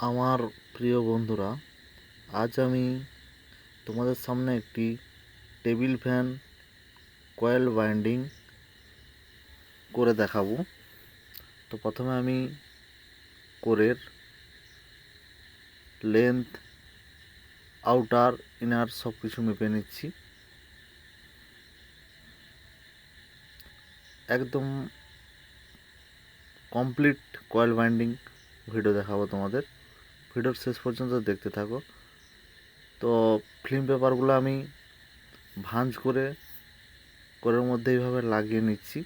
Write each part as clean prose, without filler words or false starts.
আমার প্রিয় বন্ধুরা, আজ আমি তোমাদের সামনে একটি টেবিল ফ্যান কয়েল বাইন্ডিং করে দেখাবো। তো প্রথমে আমি কোরের লেন্থ, আউটার, ইনার সব কিছু মেপে নিচ্ছি। একদম কমপ্লিট কয়েল বাইন্ডিং ভিডিও দেখাবো তোমাদের। ভিডিওর শেষ পর্যন্ত দেখতে থাকো। তো ফিল্ম পেপারগুলো আমি ভাঁজ করে কোরের মধ্যে এইভাবে লাগিয়ে নিচ্ছি।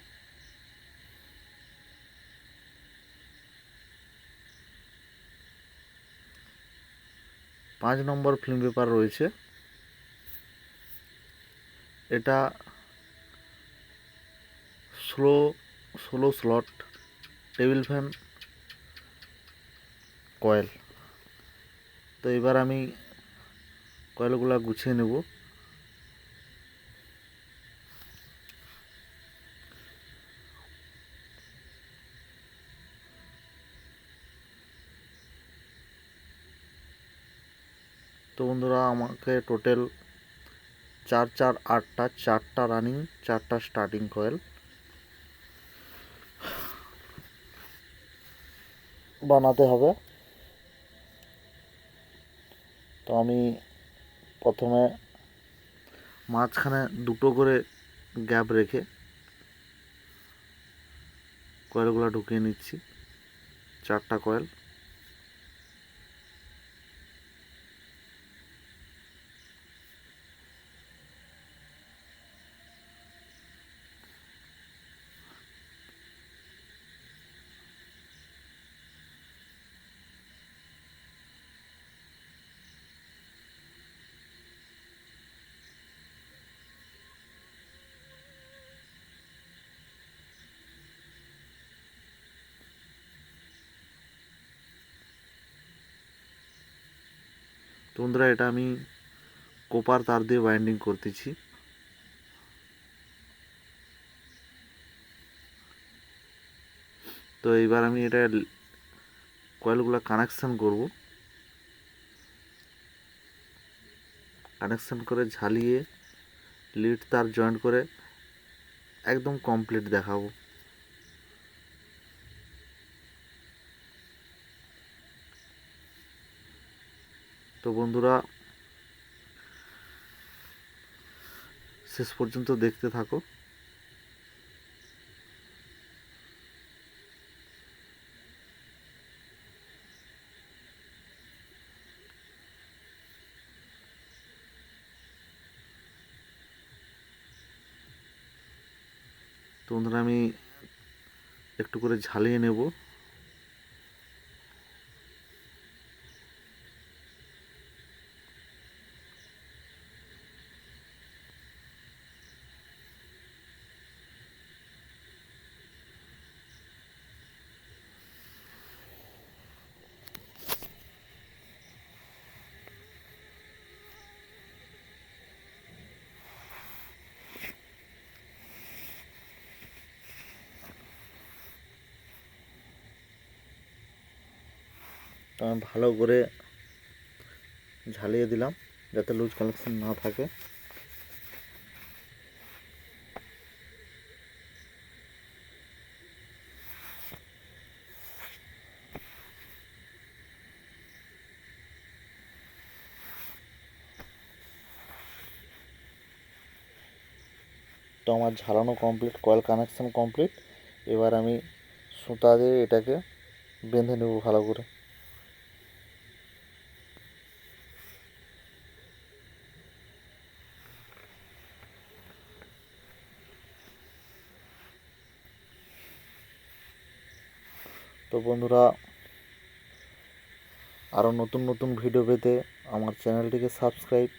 পাঁচ নম্বর ফিল্ম পেপার রয়েছে, এটা ষোলো স্লট টেবিল ফ্যান কয়েল। তো এবার আমি কয়েলগুলো গুছিয়ে নেব। তো বন্ধুরা, আমাকে টোটাল 4 4 8টা, 4টা রানিং, 4টা স্টার্টিং কয়েল বানাতে হবে। তো আমি প্রথমে মাঝখানে দুটো করে গ্যাপ রেখে কয়েলগুলো ঢুকিয়ে নিচ্ছি, 4টা কয়েল। তো বন্ধুরা, এটা আমি কোপার তার দিয়ে বাইন্ডিং করতেছি। তো এইবার আমি এটা কয়েলগুলো কানেকশান করব। কানেকশান করে ঝালিয়ে লিড তার জয়েন্ট করে একদম কমপ্লিট দেখাবো। তো বন্ধুরা, শেষ পর্যন্ত দেখতে থাকো। তো বন্ধুরা, আমি একটু করে ঝালিয়ে নেব। তো আমি ভালো করে ঝালিয়ে দিলাম যাতে লুজ কানেকশন না থাকে। তো আমার ঝালানো কমপ্লিট, কয়েল কানেকশন কমপ্লিট। এবার আমি সুতা দিয়ে এটাকে বেঁধে নেব ভালো করে। তো বন্ধুরা, আরও নতুন নতুন ভিডিও পেতে আমার চ্যানেলটিকে সাবস্ক্রাইব,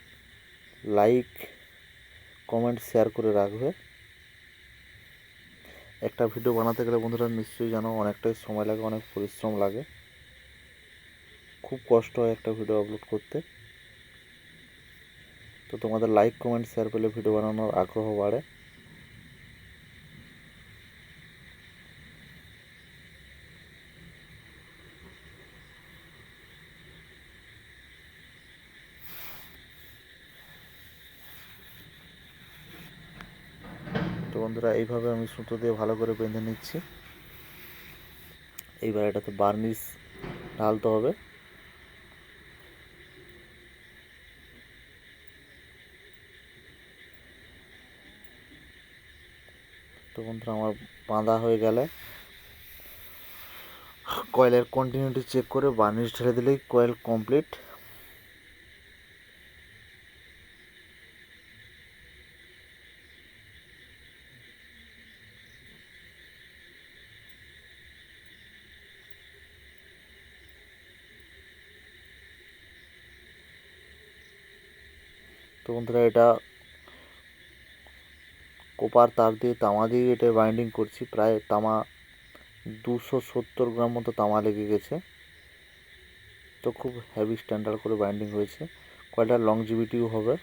লাইক, কমেন্ট, শেয়ার করে রাখবে। একটা ভিডিও বানাতে গেলে বন্ধুরা নিশ্চয়ই জানো অনেকটাই সময় লাগে, অনেক পরিশ্রম লাগে, খুব কষ্ট হয় একটা ভিডিও আপলোড করতে। তো তোমাদের লাইক, কমেন্ট, শেয়ার পেলে ভিডিও বানানোর আগ্রহ বাড়ে। বন্ধুরা এইভাবে আমি সুতো দিয়ে ভালো করে বেঁধে নিচ্ছি। এইবার এটাতে বার্নিশ ঢালতে হবে। তো বন্ধুরা আমার বাঁধা হয়ে গেলে কয়েলের কন্টিনিউটি চেক করে বার্নিশ ঢেলে দিলেই কয়েল কমপ্লিট। তো বন্ধুরা এটা কোপার তার দিয়ে তামা দিয়ে এটা বাইন্ডিং করছি। প্রায় তামা 270 গ্রাম মতো তামা লেগে গেছে। তো খুব হেভি স্ট্যান্ডার্ড করে বাইন্ডিং হয়েছে, কয়েলটার লংজিভিটিও হবে।